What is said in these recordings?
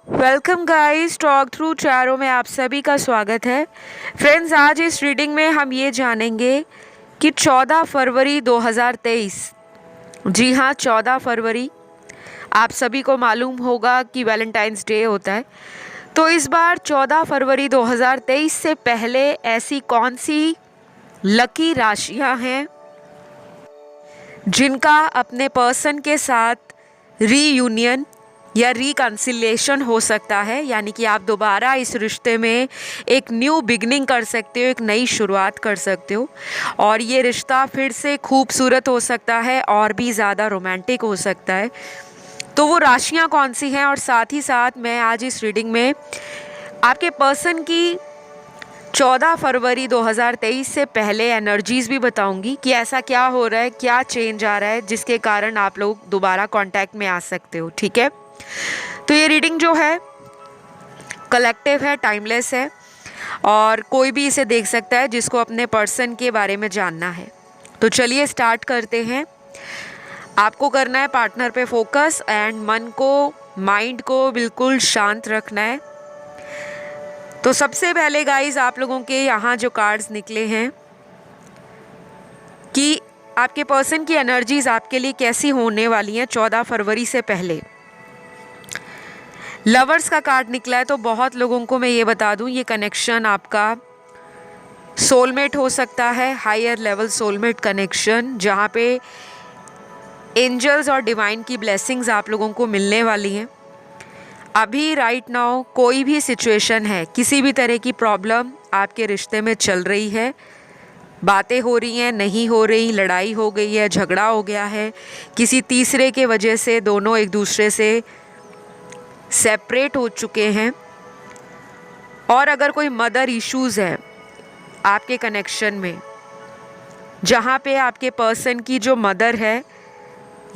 Welcome guys, talk through चारों में आप सभी का स्वागत है। फ्रेंड्स, आज इस रीडिंग में हम ये जानेंगे कि 14 फरवरी 2023, जी हाँ 14 फरवरी, आप सभी को मालूम होगा कि वैलेंटाइंस डे होता है। तो इस बार 14 फरवरी 2023 से पहले ऐसी कौन सी लकी राशियां हैं जिनका अपने पर्सन के साथ रीयूनियन या रिकन्सिलेशन हो सकता है, यानी कि आप दोबारा इस रिश्ते में एक न्यू बिगनिंग कर सकते हो, एक नई शुरुआत कर सकते हो और ये रिश्ता फिर से खूबसूरत हो सकता है और भी ज़्यादा रोमांटिक हो सकता है। तो वो राशियां कौन सी हैं, और साथ ही साथ मैं आज इस रीडिंग में आपके पर्सन की 14 फरवरी 2023 से पहले एनर्जीज़ भी बताऊंगी कि ऐसा क्या हो रहा है, क्या चेंज आ रहा है जिसके कारण आप लोग दोबारा कांटेक्ट में आ सकते हो। ठीक है, तो ये रीडिंग जो है कलेक्टिव है, टाइमलेस है और कोई भी इसे देख सकता है जिसको अपने पर्सन के बारे में जानना है। तो चलिए स्टार्ट करते हैं। आपको करना है पार्टनर पे फोकस एंड मन को, माइंड को बिल्कुल शांत रखना है। तो सबसे पहले गाइस, आप लोगों के यहाँ जो कार्ड्स निकले हैं कि आपके पर्सन की एनर्जीज आपके लिए कैसी होने वाली हैं 14 फरवरी से पहले। लवर्स का कार्ड निकला है, तो बहुत लोगों को मैं ये बता दूं, ये कनेक्शन आपका सोलमेट हो सकता है, हायर लेवल सोलमेट कनेक्शन, जहाँ पे एंजल्स और डिवाइन की ब्लेसिंग्स आप लोगों को मिलने वाली हैं। अभी राइट नाउ कोई भी सिचुएशन है, किसी भी तरह की प्रॉब्लम आपके रिश्ते में चल रही है, बातें हो रही हैं, नहीं हो रही, लड़ाई हो गई है, झगड़ा हो गया है, किसी तीसरे के वजह से दोनों एक दूसरे से सेपरेट हो चुके हैं, और अगर कोई मदर इश्यूज़ है आपके कनेक्शन में, जहाँ पे आपके पर्सन की जो मदर है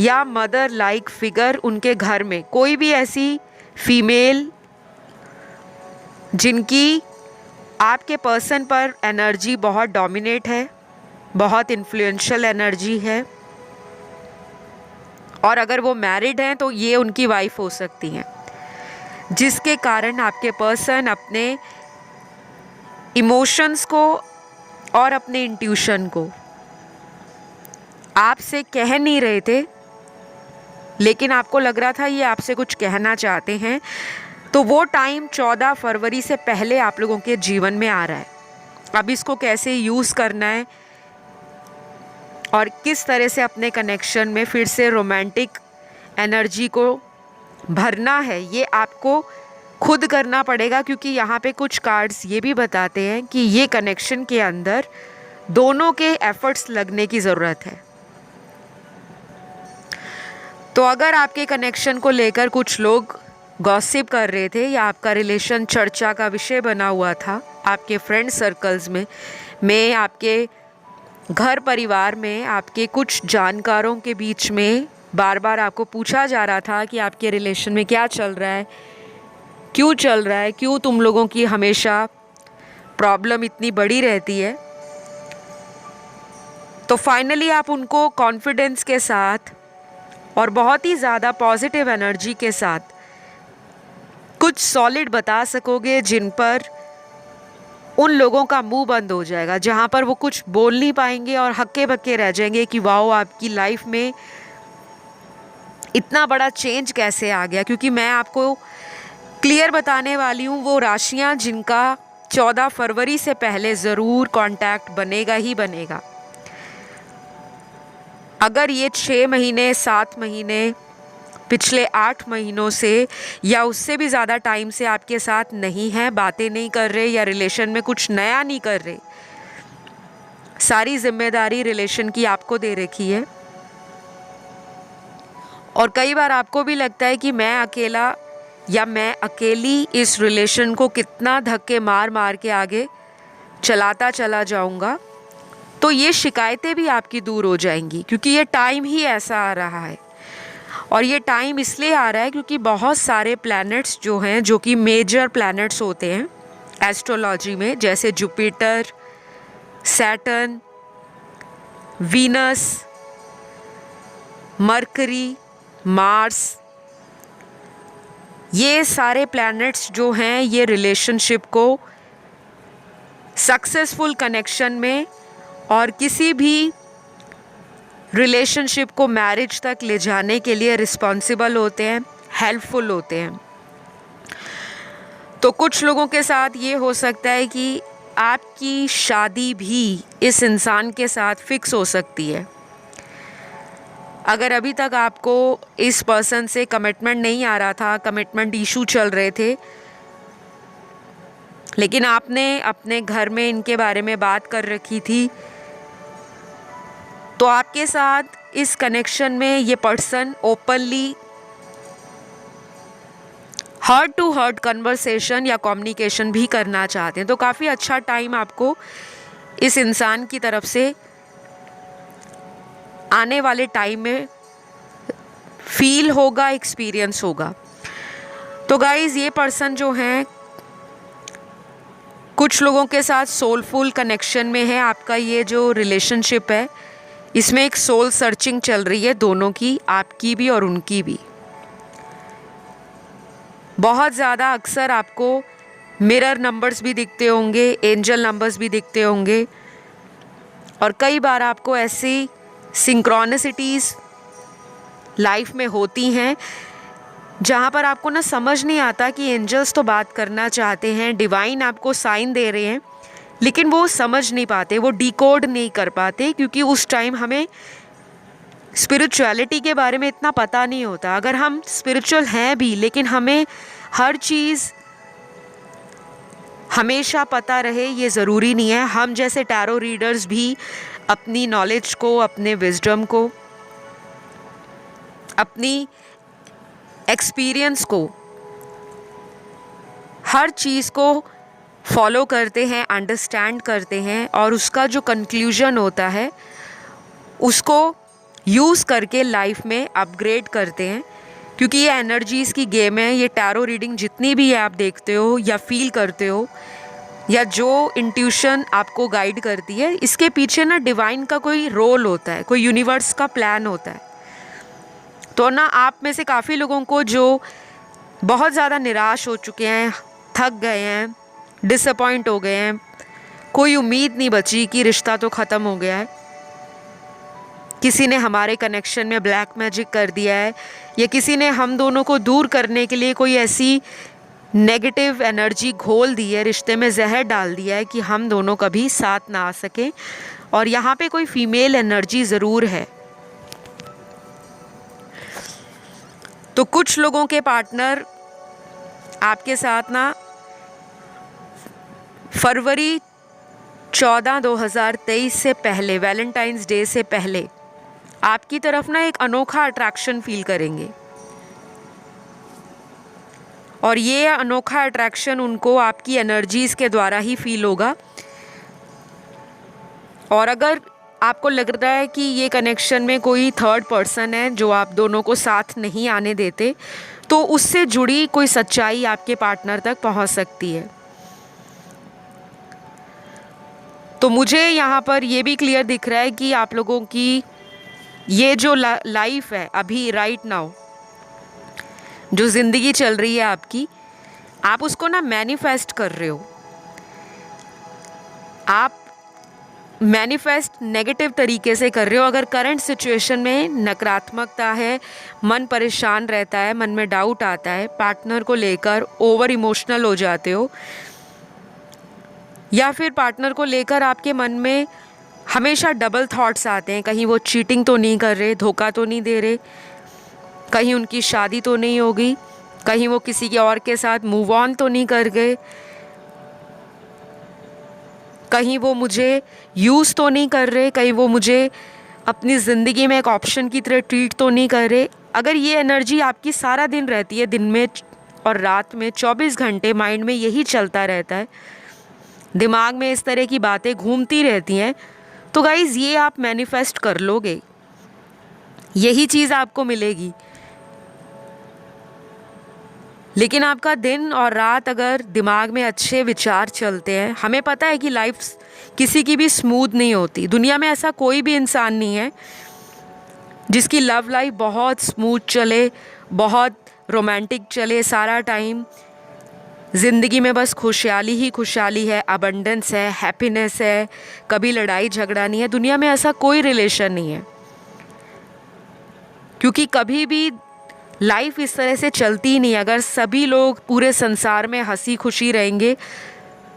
या मदर लाइक फिगर उनके घर में कोई भी ऐसी फीमेल जिनकी आपके पर्सन पर एनर्जी बहुत डोमिनेट है, बहुत इन्फ्लुएंशियल एनर्जी है, और अगर वो मैरिड हैं तो ये उनकी वाइफ हो सकती हैं, जिसके कारण आपके पर्सन अपने इमोशंस को और अपने इंट्यूशन को आपसे कह नहीं रहे थे, लेकिन आपको लग रहा था ये आपसे कुछ कहना चाहते हैं। तो वो टाइम 14 फरवरी से पहले आप लोगों के जीवन में आ रहा है। अब इसको कैसे यूज़ करना है और किस तरह से अपने कनेक्शन में फिर से रोमांटिक एनर्जी को भरना है, ये आपको खुद करना पड़ेगा, क्योंकि यहाँ पे कुछ कार्ड्स ये भी बताते हैं कि ये कनेक्शन के अंदर दोनों के एफर्ट्स लगने की ज़रूरत है। तो अगर आपके कनेक्शन को लेकर कुछ लोग गॉसिप कर रहे थे या आपका रिलेशन चर्चा का विषय बना हुआ था आपके फ्रेंड सर्कल्स में आपके घर परिवार में, आपके कुछ जानकारों के बीच में बार बार आपको पूछा जा रहा था कि आपके रिलेशन में क्या चल रहा है, क्यों चल रहा है, क्यों तुम लोगों की हमेशा प्रॉब्लम इतनी बड़ी रहती है, तो फाइनली आप उनको कॉन्फिडेंस के साथ और बहुत ही ज़्यादा पॉजिटिव एनर्जी के साथ कुछ सॉलिड बता सकोगे, जिन पर उन लोगों का मुंह बंद हो जाएगा, जहाँ पर वो कुछ बोल नहीं पाएंगे और हक्के बक्के रह जाएंगे कि वाओ आपकी लाइफ में इतना बड़ा चेंज कैसे आ गया। क्योंकि मैं आपको क्लियर बताने वाली हूँ वो राशियाँ जिनका 14 फरवरी से पहले ज़रूर कांटेक्ट बनेगा ही बनेगा। अगर ये 6 महीने, 7 महीने, पिछले 8 महीनों से या उससे भी ज़्यादा टाइम से आपके साथ नहीं है, बातें नहीं कर रहे या रिलेशन में कुछ नया नहीं कर रहे, सारी जिम्मेदारी रिलेशन की आपको दे रखी है, और कई बार आपको भी लगता है कि मैं अकेला या मैं अकेली इस रिलेशन को कितना धक्के मार मार के आगे चलाता चला जाऊंगा, तो ये शिकायतें भी आपकी दूर हो जाएंगी, क्योंकि ये टाइम ही ऐसा आ रहा है। और ये टाइम इसलिए आ रहा है क्योंकि बहुत सारे प्लैनेट्स जो हैं, जो कि मेजर प्लैनेट्स होते हैं एस्ट्रोलॉजी में, जैसे Jupiter, Saturn, Venus, mercury, Mars, ये सारे प्लैनेट्स जो हैं ये रिलेशनशिप को सक्सेसफुल कनेक्शन में और किसी भी रिलेशनशिप को मैरिज तक ले जाने के लिए रिस्पॉन्सिबल होते हैं, हेल्पफुल होते हैं। तो कुछ लोगों के साथ ये हो सकता है कि आपकी शादी भी इस इंसान के साथ फिक्स हो सकती है। अगर अभी तक आपको इस पर्सन से कमिटमेंट नहीं आ रहा था, कमिटमेंट इशू चल रहे थे, लेकिन आपने अपने घर में इनके बारे में बात कर रखी थी, तो आपके साथ इस कनेक्शन में ये person openly heart to heart conversation या कम्युनिकेशन भी करना चाहते हैं। तो काफ़ी अच्छा टाइम आपको इस इंसान की तरफ से आने वाले टाइम में फील होगा, एक्सपीरियंस होगा। तो गाइज़, ये पर्सन जो हैं कुछ लोगों के साथ सोलफुल कनेक्शन में है। आपका ये जो रिलेशनशिप है इसमें एक सोल सर्चिंग चल रही है, दोनों की, आपकी भी और उनकी भी। बहुत ज़्यादा अक्सर आपको मिरर नंबर्स भी दिखते होंगे, एंजल नंबर्स भी दिखते होंगे, और कई बार आपको ऐसी सिंक्रोनिसिटीज़ लाइफ में होती हैं जहाँ पर आपको ना समझ नहीं आता कि एंजल्स तो बात करना चाहते हैं, डिवाइन आपको साइन दे रहे हैं, लेकिन वो समझ नहीं पाते, वो डिकोड नहीं कर पाते, क्योंकि उस टाइम हमें स्पिरिचुअलिटी के बारे में इतना पता नहीं होता। अगर हम स्पिरिचुअल हैं भी, लेकिन हमें हर चीज़ हमेशा पता रहे ये ज़रूरी नहीं है। हम जैसे टैरो रीडर्स भी अपनी नॉलेज को, अपने विजडम को, अपनी एक्सपीरियंस को, हर चीज़ को फॉलो करते हैं, अंडरस्टैंड करते हैं, और उसका जो कंक्लूजन होता है उसको यूज़ करके लाइफ में अपग्रेड करते हैं। क्योंकि ये एनर्जीज़ की गेम है। ये टैरो रीडिंग जितनी भी है आप देखते हो या फील करते हो, या जो इंट्यूशन आपको गाइड करती है, इसके पीछे ना डिवाइन का कोई रोल होता है, कोई यूनिवर्स का प्लान होता है। तो ना आप में से काफ़ी लोगों को जो बहुत ज़्यादा निराश हो चुके हैं, थक गए हैं, डिसअपॉइंट हो गए हैं, कोई उम्मीद नहीं बची कि रिश्ता तो ख़त्म हो गया है, किसी ने हमारे कनेक्शन में ब्लैक मैजिक कर दिया है, या किसी ने हम दोनों को दूर करने के लिए कोई ऐसी नेगेटिव एनर्जी घोल दी है, रिश्ते में जहर डाल दिया है कि हम दोनों कभी साथ ना आ सकें। और यहाँ पे कोई फीमेल एनर्जी ज़रूर है। तो कुछ लोगों के पार्टनर आपके साथ ना फरवरी 14, 2023 से पहले, वैलेंटाइंस डे से पहले आपकी तरफ ना एक अनोखा अट्रैक्शन फील करेंगे, और ये अनोखा अट्रैक्शन उनको आपकी एनर्जीज़ के द्वारा ही फील होगा। और अगर आपको लग रहा है कि ये कनेक्शन में कोई थर्ड पर्सन है जो आप दोनों को साथ नहीं आने देते, तो उससे जुड़ी कोई सच्चाई आपके पार्टनर तक पहुंच सकती है। तो मुझे यहाँ पर ये भी क्लियर दिख रहा है कि आप लोगों की ये जो लाइफ है अभी, राइट नाउ जो ज़िंदगी चल रही है आपकी, आप उसको ना मैनिफेस्ट कर रहे हो। आप मैनिफेस्ट नेगेटिव तरीके से कर रहे हो। अगर करंट सिचुएशन में नकारात्मकता है, मन परेशान रहता है, मन में डाउट आता है, पार्टनर को लेकर ओवर इमोशनल हो जाते हो, या फिर पार्टनर को लेकर आपके मन में हमेशा डबल थॉट्स आते हैं, कहीं वो चीटिंग तो नहीं कर रहे, धोखा तो नहीं दे रहे, कहीं उनकी शादी तो नहीं होगी, कहीं वो किसी के और के साथ मूव ऑन तो नहीं कर गए, कहीं वो मुझे यूज़ तो नहीं कर रहे, कहीं वो मुझे अपनी ज़िंदगी में एक ऑप्शन की तरह ट्रीट तो नहीं कर रहे। अगर ये एनर्जी आपकी सारा दिन रहती है, दिन में और रात में 24 घंटे माइंड में यही चलता रहता है, दिमाग में इस तरह की बातें घूमती रहती हैं, तो गाइज़ ये आप मैनिफेस्ट कर लोगे, यही चीज़ आपको मिलेगी। लेकिन आपका दिन और रात अगर दिमाग में अच्छे विचार चलते हैं, हमें पता है कि लाइफ किसी की भी स्मूथ नहीं होती। दुनिया में ऐसा कोई भी इंसान नहीं है जिसकी लव लाइफ बहुत स्मूथ चले, बहुत रोमांटिक चले सारा टाइम, ज़िंदगी में बस खुशहाली ही खुशहाली है, अबंडेंस है, हैप्पीनेस है, कभी लड़ाई झगड़ा नहीं है। दुनिया में ऐसा कोई रिलेशन नहीं है, क्योंकि कभी भी लाइफ इस तरह से चलती ही नहीं। अगर सभी लोग पूरे संसार में हंसी खुशी रहेंगे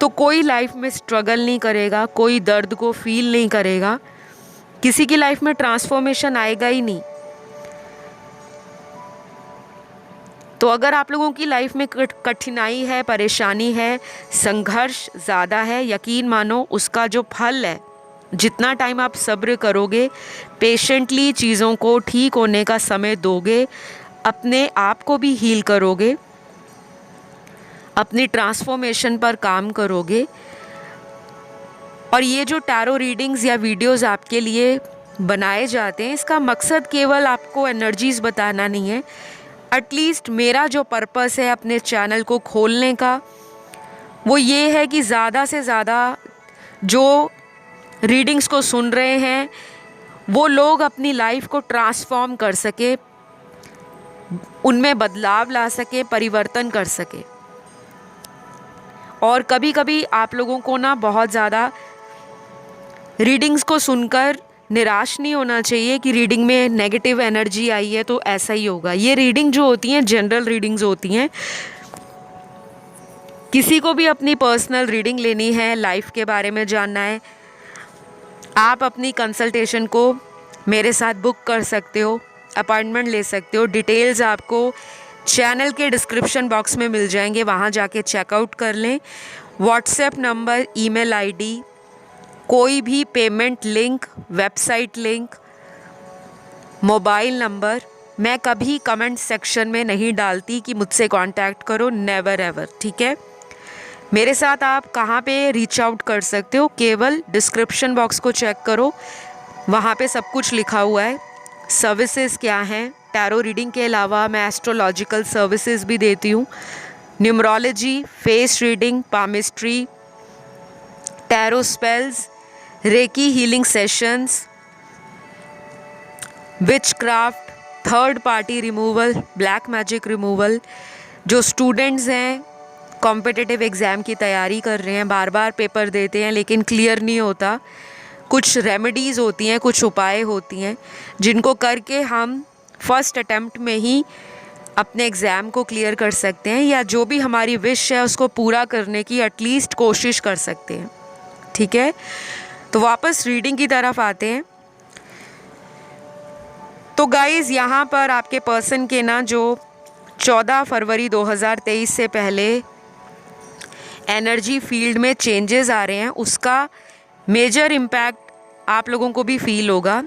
तो कोई लाइफ में स्ट्रगल नहीं करेगा, कोई दर्द को फील नहीं करेगा, किसी की लाइफ में ट्रांसफॉर्मेशन आएगा ही नहीं। तो अगर आप लोगों की लाइफ में कठिनाई है, परेशानी है, संघर्ष ज़्यादा है, यकीन मानो उसका जो फल है, जितना टाइम आप सब्र करोगे, पेशेंटली चीज़ों को ठीक होने का समय दोगे, अपने आप को भी हील करोगे, अपनी ट्रांसफॉर्मेशन पर काम करोगे। और ये जो टैरो रीडिंग्स या वीडियोस आपके लिए बनाए जाते हैं, इसका मकसद केवल आपको एनर्जीज़ बताना नहीं है। एटलीस्ट मेरा जो पर्पस है अपने चैनल को खोलने का, वो ये है कि ज़्यादा से ज़्यादा जो रीडिंग्स को सुन रहे हैं वो लोग अपनी लाइफ को ट्रांसफॉर्म कर सके, उनमें बदलाव ला सके, परिवर्तन कर सके। और कभी कभी आप लोगों को ना बहुत ज़्यादा रीडिंग्स को सुनकर निराश नहीं होना चाहिए कि रीडिंग में नेगेटिव एनर्जी आई है तो ऐसा ही होगा। ये रीडिंग जो होती हैं जनरल रीडिंग्स होती हैं। किसी को भी अपनी पर्सनल रीडिंग लेनी है, लाइफ के बारे में जानना है, आप अपनी कंसल्टेशन को मेरे साथ बुक कर सकते हो, अपॉइंटमेंट ले सकते हो। डिटेल्स आपको चैनल के डिस्क्रिप्शन बॉक्स में मिल जाएंगे, वहाँ जाके चेकआउट कर लें। व्हाट्सएप नंबर, ईमेल आईडी, कोई भी payment link, website link, mobile number मैं कभी कमेंट सेक्शन में नहीं डालती कि मुझसे कांटेक्ट करो, नेवर एवर। ठीक है, मेरे साथ आप कहाँ पे रीच आउट कर सकते हो, केवल डिस्क्रिप्शन बॉक्स को चेक करो, वहाँ पे सब कुछ लिखा हुआ है। सर्विसेज क्या हैं, टैरो रीडिंग के अलावा मैं एस्ट्रोलॉजिकल सर्विसेज भी देती हूँ, numerology, face reading, palmistry, tarot spells, recce healing sessions, witchcraft, third party removal, black magic removal. जो स्टूडेंट्स हैं कॉम्पिटिटिव एग्ज़ाम की तैयारी कर रहे हैं, बार बार पेपर देते हैं लेकिन क्लियर नहीं होता, कुछ रेमेडीज़ होती हैं, कुछ उपाय होती हैं जिनको करके हम फर्स्ट अटेम्प्ट में ही अपने एग्ज़ाम को क्लियर कर सकते हैं, या जो भी हमारी विश है उसको पूरा करने की एटलीस्ट कोशिश कर सकते हैं। ठीक है, तो वापस रीडिंग की तरफ आते हैं। तो गाइज़, यहाँ पर आपके पर्सन के ना जो 14 फरवरी 2023 से पहले एनर्जी फील्ड में चेंजेस आ रहे हैं, उसका मेजर इम्पैक्ट आप लोगों को भी फील होगा।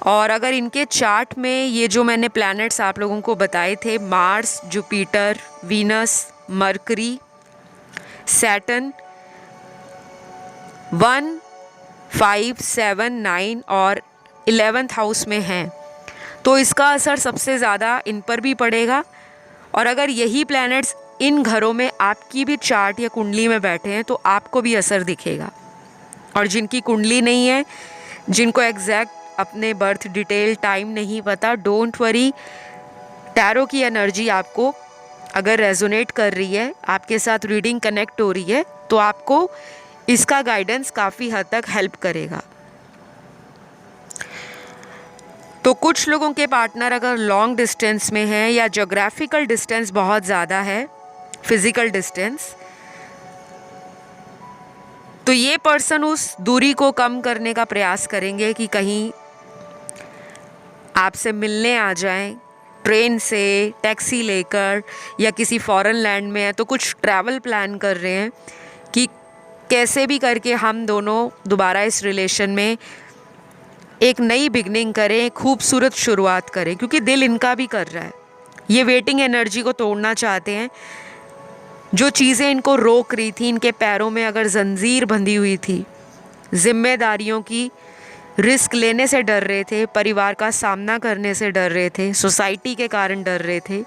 और अगर इनके चार्ट में ये जो मैंने प्लैनेट्स आप लोगों को बताए थे, Mars, Jupiter, Venus, mercury, Saturn 1, 5, 7, 9 और 11th हाउस में हैं, तो इसका असर सबसे ज़्यादा इन पर भी पड़ेगा। और अगर यही प्लैनेट्स इन घरों में आपकी भी चार्ट या कुंडली में बैठे हैं तो आपको भी असर दिखेगा। और जिनकी कुंडली नहीं है, जिनको एग्जैक्ट अपने बर्थ डिटेल टाइम नहीं पता, डोंट वरी, टैरो की एनर्जी आपको अगर रेजोनेट कर रही है, आपके साथ रीडिंग कनेक्ट हो रही है, तो आपको इसका गाइडेंस काफ़ी हद तक हेल्प करेगा। तो कुछ लोगों के पार्टनर अगर लॉन्ग डिस्टेंस में हैं या ज्योग्राफिकल डिस्टेंस बहुत ज़्यादा है, फिज़िकल डिस्टेंस, तो ये पर्सन उस दूरी को कम करने का प्रयास करेंगे कि कहीं आपसे मिलने आ जाएं, ट्रेन से, टैक्सी लेकर, या किसी फॉरेन लैंड में है तो कुछ ट्रैवल प्लान कर रहे हैं कि कैसे भी करके हम दोनों दोबारा इस रिलेशन में एक नई बिगनिंग करें, खूबसूरत शुरुआत करें, क्योंकि दिल इनका भी कर रहा है। ये वेटिंग एनर्जी को तोड़ना चाहते हैं। जो चीज़ें इनको रोक रही थी, इनके पैरों में अगर जंजीर बंधी हुई थी, जिम्मेदारियों की, रिस्क लेने से डर रहे थे, परिवार का सामना करने से डर रहे थे, सोसाइटी के कारण डर रहे थे,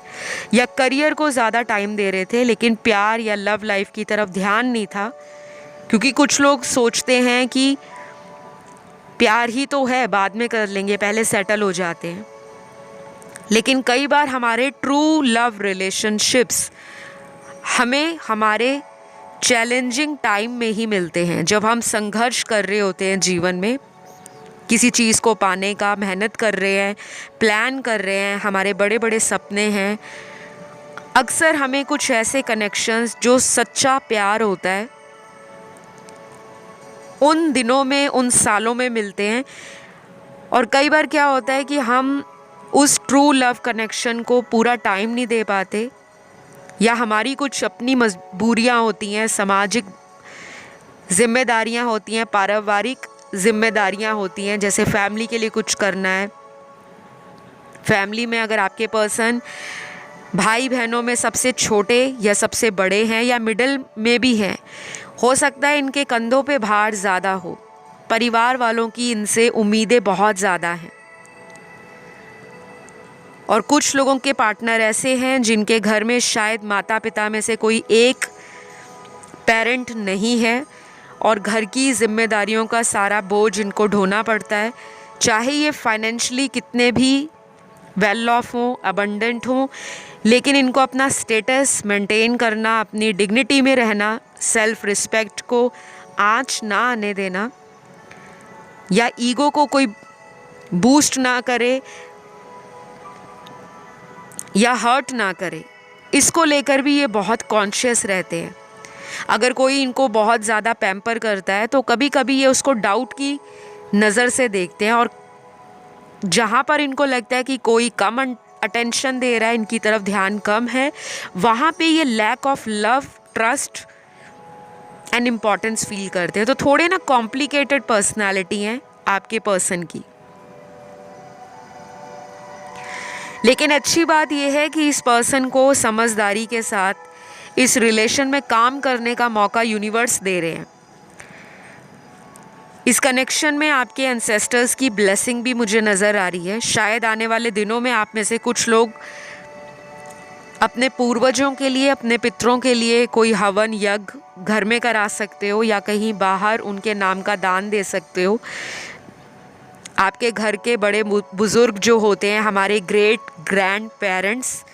या करियर को ज़्यादा टाइम दे रहे थे लेकिन प्यार या लव लाइफ की तरफ ध्यान नहीं था, क्योंकि कुछ लोग सोचते हैं कि प्यार ही तो है, बाद में कर लेंगे, पहले सेटल हो जाते हैं। लेकिन कई बार हमारे ट्रू लव रिलेशनशिप्स हमें हमारे चैलेंजिंग टाइम में ही मिलते हैं, जब हम संघर्ष कर रहे होते हैं जीवन में, किसी चीज़ को पाने का मेहनत कर रहे हैं, प्लान कर रहे हैं, हमारे बड़े बड़े सपने हैं। अक्सर हमें कुछ ऐसे कनेक्शंस जो सच्चा प्यार होता है उन दिनों में, उन सालों में मिलते हैं। और कई बार क्या होता है कि हम उस ट्रू लव कनेक्शन को पूरा टाइम नहीं दे पाते, या हमारी कुछ अपनी मजबूरियां होती हैं, सामाजिक जिम्मेदारियां होती हैं, पारिवारिक जिम्मेदारियां होती हैं, जैसे फैमिली के लिए कुछ करना है। फैमिली में अगर आपके पर्सन भाई बहनों में सबसे छोटे या सबसे बड़े हैं या मिडिल में भी हैं, हो सकता है इनके कंधों पे भार ज़्यादा हो, परिवार वालों की इनसे उम्मीदें बहुत ज़्यादा हैं। और कुछ लोगों के पार्टनर ऐसे हैं जिनके घर में शायद माता पिता में से कोई एक पेरेंट नहीं है और घर की जिम्मेदारियों का सारा बोझ इनको ढोना पड़ता है, चाहे ये फाइनेंशियली कितने भी वेल ऑफ हों, अबंडेंट हों, लेकिन इनको अपना स्टेटस मेंटेन करना, अपनी डिग्निटी में रहना, सेल्फ रिस्पेक्ट को आंच ना आने देना, या ईगो को कोई बूस्ट ना करे या हर्ट ना करे, इसको लेकर भी ये बहुत कॉन्शियस रहते हैं। अगर कोई इनको बहुत ज़्यादा पैम्पर करता है तो कभी कभी ये उसको डाउट की नज़र से देखते हैं, और जहाँ पर इनको लगता है कि कोई कम अटेंशन दे रहा है, इनकी तरफ ध्यान कम है, वहाँ पे ये lack of love, trust and importance feel करते हैं। तो थोड़े ना कॉम्प्लिकेटेड पर्सनालिटी हैं आपके पर्सन की। लेकिन अच्छी बात यह है कि इस पर्सन को समझदारी के साथ इस रिलेशन में काम करने का मौका यूनिवर्स दे रहे हैं। इस कनेक्शन में आपके एंसेस्टर्स की ब्लेसिंग भी मुझे नज़र आ रही है। शायद आने वाले दिनों में आप में से कुछ लोग अपने पूर्वजों के लिए, अपने पितरों के लिए कोई हवन यज्ञ घर में करा सकते हो, या कहीं बाहर उनके नाम का दान दे सकते हो। आपके घर के बड़े बुज़ुर्ग जो होते हैं, हमारे ग्रेट ग्रैंड पेरेंट्स,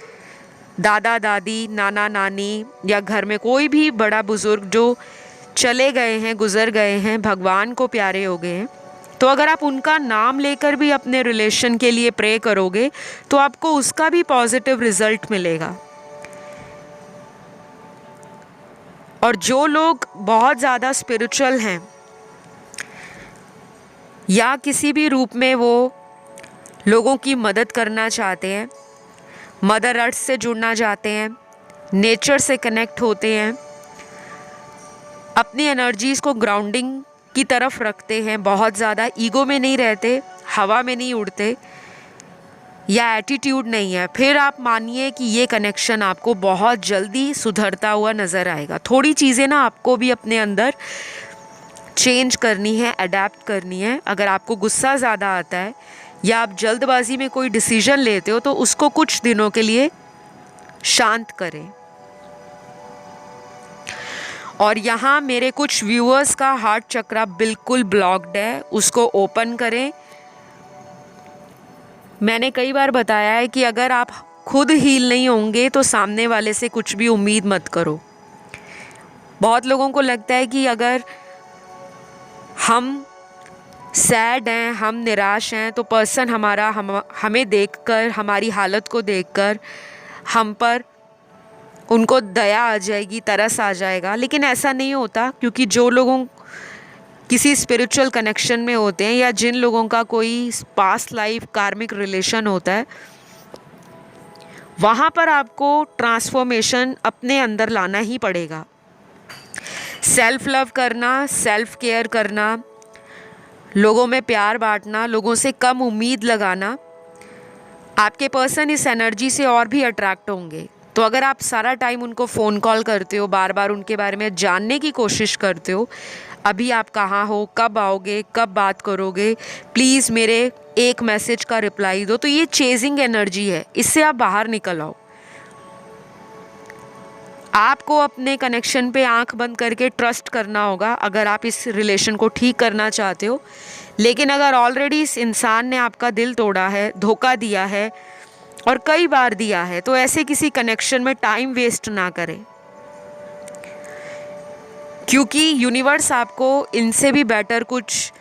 दादा दादी, नाना नानी, या घर में कोई भी बड़ा बुज़ुर्ग जो चले गए हैं, गुज़र गए हैं, भगवान को प्यारे हो गए हैं, तो अगर आप उनका नाम लेकर भी अपने रिलेशन के लिए प्रे करोगे तो आपको उसका भी पॉजिटिव रिजल्ट मिलेगा। और जो लोग बहुत ज़्यादा स्पिरिचुअल हैं या किसी भी रूप में वो लोगों की मदद करना चाहते हैं, मदर अर्थ से जुड़ना चाहते हैं, नेचर से कनेक्ट होते हैं, अपनी एनर्जीज़ को ग्राउंडिंग की तरफ रखते हैं, बहुत ज़्यादा ईगो में नहीं रहते, हवा में नहीं उड़ते, या एटीट्यूड नहीं है, फिर आप मानिए कि ये कनेक्शन आपको बहुत जल्दी सुधरता हुआ नज़र आएगा। थोड़ी चीज़ें ना आपको भी अपने अंदर चेंज करनी है, अडेप्ट करनी है। अगर आपको गुस्सा ज़्यादा आता है या आप जल्दबाजी में कोई डिसीजन लेते हो तो उसको कुछ दिनों के लिए शांत करें। और यहाँ मेरे कुछ व्यूअर्स का हार्ट चक्रा बिल्कुल ब्लॉक्ड है, उसको ओपन करें। मैंने कई बार बताया है कि अगर आप खुद हील नहीं होंगे तो सामने वाले से कुछ भी उम्मीद मत करो। बहुत लोगों को लगता है कि अगर हम सैड हैं, हम निराश हैं, तो पर्सन हमारा हमें देखकर, हमारी हालत को देखकर हम पर उनको दया आ जाएगी, तरस आ जाएगा। लेकिन ऐसा नहीं होता, क्योंकि जो लोगों किसी स्पिरिचुअल कनेक्शन में होते हैं या जिन लोगों का कोई पास्ट लाइफ कार्मिक रिलेशन होता है, वहाँ पर आपको ट्रांसफॉर्मेशन अपने अंदर लाना ही पड़ेगा। सेल्फ लव करना, सेल्फ केयर करना, लोगों में प्यार बांटना, लोगों से कम उम्मीद लगाना, आपके पर्सन इस एनर्जी से और भी अट्रैक्ट होंगे। तो अगर आप सारा टाइम उनको फ़ोन कॉल करते हो, बार बार उनके बारे में जानने की कोशिश करते हो, अभी आप कहाँ हो, कब आओगे, कब बात करोगे, प्लीज़ मेरे एक मैसेज का रिप्लाई दो, तो ये चेजिंग एनर्जी है, इससे आप बाहर निकल आओ। आपको अपने कनेक्शन पे आंख बंद करके ट्रस्ट करना होगा अगर आप इस रिलेशन को ठीक करना चाहते हो। लेकिन अगर ऑलरेडी इस इंसान ने आपका दिल तोड़ा है, धोखा दिया है, और कई बार दिया है, तो ऐसे किसी कनेक्शन में टाइम वेस्ट ना करें, क्योंकि यूनिवर्स आपको इनसे भी बेटर कुछ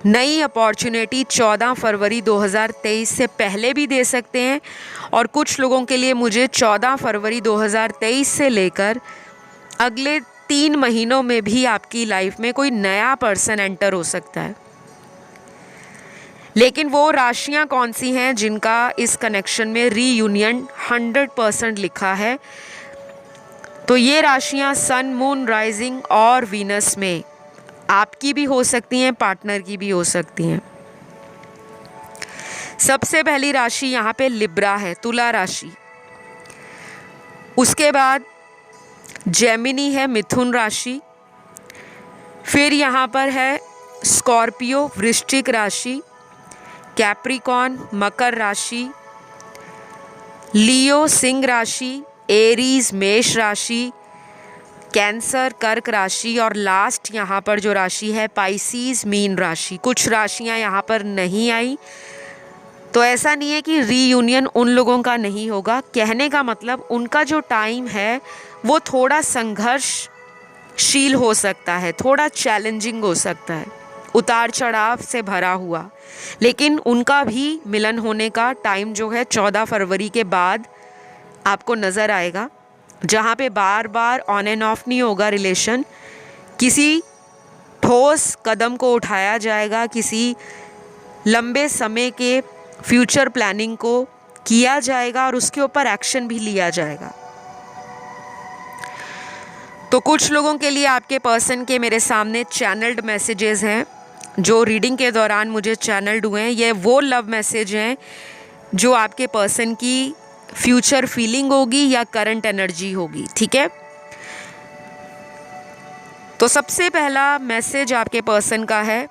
नई अपॉर्चुनिटी 14 फरवरी 2023 से पहले भी दे सकते हैं। और कुछ लोगों के लिए मुझे 14 फरवरी 2023 से लेकर अगले 3 महीनों में भी आपकी लाइफ में कोई नया पर्सन एंटर हो सकता है। लेकिन वो राशियां कौन सी हैं जिनका इस कनेक्शन में रीयूनियन 100% लिखा है? तो ये राशियां सन, मून, राइजिंग और वीनस में आपकी भी हो सकती हैं, पार्टनर की भी हो सकती हैं। सबसे पहली राशि यहाँ पे लिब्रा है, तुला राशि। उसके बाद जेमिनी है, मिथुन राशि। फिर यहाँ पर है स्कॉर्पियो, वृश्चिक राशि। कैप्रिकॉन, मकर राशि। लियो, सिंह राशि। एरीज, मेष राशि। कैंसर, कर्क राशि। और लास्ट यहाँ पर जो राशि है पाइसीज, मीन राशि। कुछ राशियाँ यहाँ पर नहीं आई, तो ऐसा नहीं है कि रीयूनियन उन लोगों का नहीं होगा। कहने का मतलब उनका जो टाइम है वो थोड़ा संघर्षशील हो सकता है, थोड़ा चैलेंजिंग हो सकता है, उतार चढ़ाव से भरा हुआ, लेकिन उनका भी मिलन होने का टाइम जो है 14 फरवरी के बाद आपको नज़र आएगा, जहाँ पे बार बार ऑन एंड ऑफ नहीं होगा रिलेशन। किसी ठोस कदम को उठाया जाएगा, किसी लंबे समय के फ्यूचर प्लानिंग को किया जाएगा और उसके ऊपर एक्शन भी लिया जाएगा। तो कुछ लोगों के लिए आपके पर्सन के मेरे सामने चैनल्ड मैसेजेस हैं जो रीडिंग के दौरान मुझे चैनल्ड हुए हैं। ये वो लव मैसेज हैं जो आपके पर्सन की फ्यूचर फीलिंग होगी या करंट एनर्जी होगी, ठीक है। तो सबसे पहला मैसेज आपके पर्सन का है,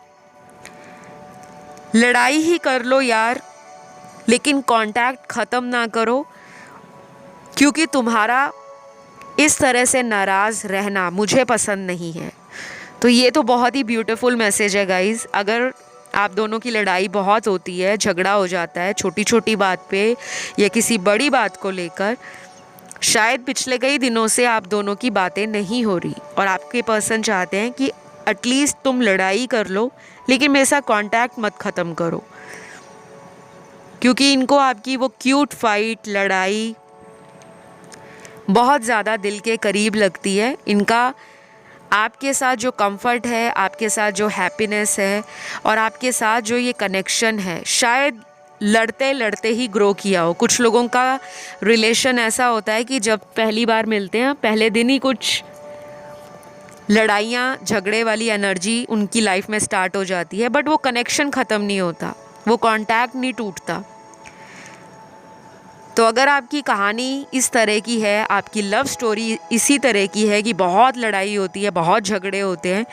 लड़ाई ही कर लो यार, लेकिन कांटेक्ट ख़त्म ना करो, क्योंकि तुम्हारा इस तरह से नाराज़ रहना मुझे पसंद नहीं है। तो ये तो बहुत ही ब्यूटीफुल मैसेज है गाइज़। अगर आप दोनों की लड़ाई बहुत होती है, झगड़ा हो जाता है छोटी छोटी बात पे या किसी बड़ी बात को लेकर, शायद पिछले कई दिनों से आप दोनों की बातें नहीं हो रही और आपके पर्सन चाहते हैं कि एटलीस्ट तुम लड़ाई कर लो लेकिन मेरे साथ कांटेक्ट मत ख़त्म करो, क्योंकि इनको आपकी वो क्यूट फाइट, लड़ाई बहुत ज़्यादा दिल के करीब लगती है। इनका आपके साथ जो कंफर्ट है, आपके साथ जो हैप्पीनेस है और आपके साथ जो ये कनेक्शन है, शायद लड़ते लड़ते ही ग्रो किया हो। कुछ लोगों का रिलेशन ऐसा होता है कि जब पहली बार मिलते हैं पहले दिन ही कुछ लड़ाइयाँ, झगड़े वाली एनर्जी उनकी लाइफ में स्टार्ट हो जाती है, बट वो कनेक्शन ख़त्म नहीं होता, वो कांटेक्ट नहीं टूटता। तो अगर आपकी कहानी इस तरह की है, आपकी लव स्टोरी इसी तरह की है कि बहुत लड़ाई होती है, बहुत झगड़े होते हैं,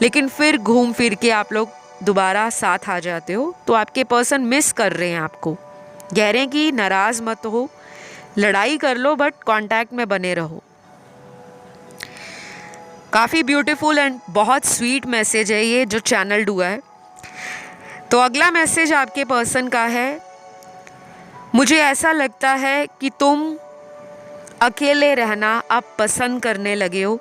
लेकिन फिर घूम फिर के आप लोग दोबारा साथ आ जाते हो, तो आपके पर्सन मिस कर रहे हैं आपको, कह रहे हैं कि नाराज़ मत हो, लड़ाई कर लो बट कांटेक्ट में बने रहो। काफ़ी ब्यूटीफुल एंड बहुत स्वीट मैसेज है ये जो चैनल्ड हुआ है। तो अगला मैसेज आपके पर्सन का है, मुझे ऐसा लगता है कि तुम अकेले रहना अब पसंद करने लगे हो।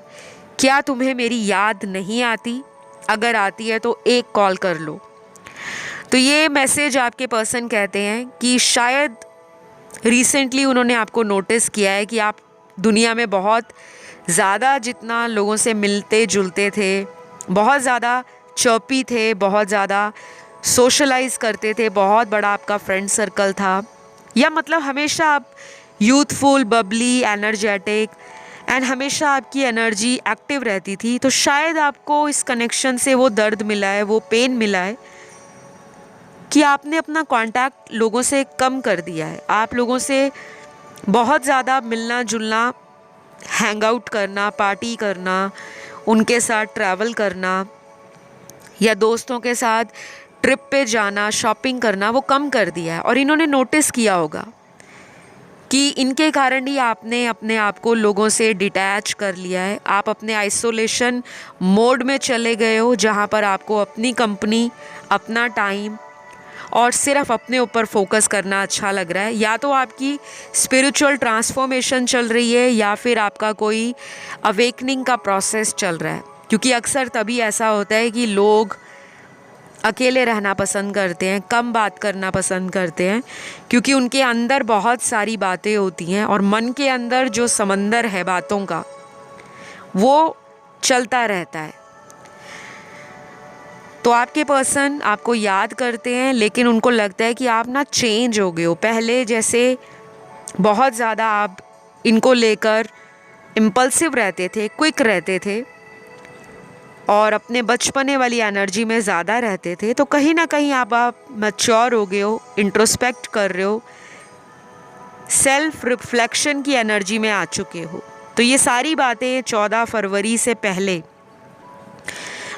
क्या तुम्हें मेरी याद नहीं आती? अगर आती है तो एक कॉल कर लो। तो ये मैसेज आपके पर्सन कहते हैं कि शायद रिसेंटली उन्होंने आपको नोटिस किया है कि आप दुनिया में बहुत ज़्यादा जितना लोगों से मिलते जुलते थे, बहुत ज़्यादा चर्पी थे, बहुत ज़्यादा सोशलाइज करते थे, बहुत बड़ा आपका फ्रेंड सर्कल था, या मतलब हमेशा आप यूथफुल, बबली, एनर्जेटिक एंड हमेशा आपकी एनर्जी एक्टिव रहती थी। तो शायद आपको इस कनेक्शन से वो दर्द मिला है, वो पेन मिला है कि आपने अपना कांटेक्ट लोगों से कम कर दिया है। आप लोगों से बहुत ज़्यादा मिलना जुलना, हैंग आउट करना, पार्टी करना, उनके साथ ट्रैवल करना या दोस्तों के साथ ट्रिप पे जाना, शॉपिंग करना, वो कम कर दिया है। और इन्होंने नोटिस किया होगा कि इनके कारण ही आपने अपने आप को लोगों से डिटैच कर लिया है। आप अपने आइसोलेशन मोड में चले गए हो, जहाँ पर आपको अपनी कंपनी, अपना टाइम और सिर्फ अपने ऊपर फोकस करना अच्छा लग रहा है, या तो आपकी स्पिरिचुअल ट्रांसफॉर्मेशन चल रही है या फिर आपका कोई अवेकनिंग का प्रोसेस चल रहा है। क्योंकि अक्सर तभी ऐसा होता है कि लोग अकेले रहना पसंद करते हैं, कम बात करना पसंद करते हैं, क्योंकि उनके अंदर बहुत सारी बातें होती हैं और मन के अंदर जो समंदर है बातों का वो चलता रहता है। तो आपके पर्सन आपको याद करते हैं, लेकिन उनको लगता है कि आप ना चेंज हो गए हो। पहले जैसे बहुत ज़्यादा आप इनको लेकर इम्पल्सिव रहते थे, क्विक रहते थे और अपने बचपने वाली एनर्जी में ज़्यादा रहते थे, तो कहीं ना कहीं आप मैच्योर हो गए हो, इंट्रोस्पेक्ट कर रहे हो, सेल्फ रिफ्लेक्शन की एनर्जी में आ चुके हो। तो ये सारी बातें 14 फरवरी से पहले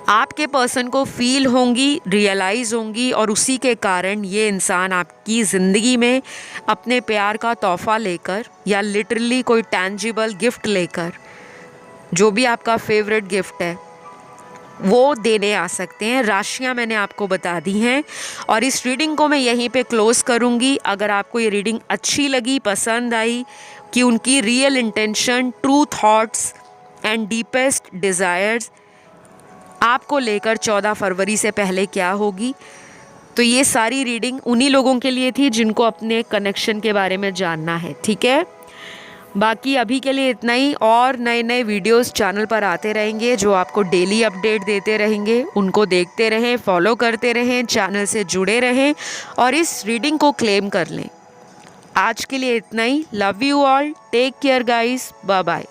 आपके पर्सन को फील होंगी, रियलाइज़ होंगी, और उसी के कारण ये इंसान आपकी ज़िंदगी में अपने प्यार का तोहफ़ा लेकर या लिटरली कोई टैंजिबल गिफ्ट लेकर, जो भी आपका फेवरेट गिफ्ट है वो देने आ सकते हैं। राशियाँ मैंने आपको बता दी हैं और इस रीडिंग को मैं यहीं पे क्लोज़ करूँगी। अगर आपको ये रीडिंग अच्छी लगी, पसंद आई कि उनकी real intention, true thoughts and deepest desires आपको लेकर 14 फरवरी से पहले क्या होगी, तो ये सारी रीडिंग उन्हीं लोगों के लिए थी जिनको अपने कनेक्शन के बारे में जानना है, ठीक है। बाकी अभी के लिए इतना ही, और नए नए वीडियोस चैनल पर आते रहेंगे जो आपको डेली अपडेट देते रहेंगे। उनको देखते रहें, फॉलो करते रहें, चैनल से जुड़े रहें और इस रीडिंग को क्लेम कर लें। आज के लिए इतना ही। Love you all, take care guys, bye bye.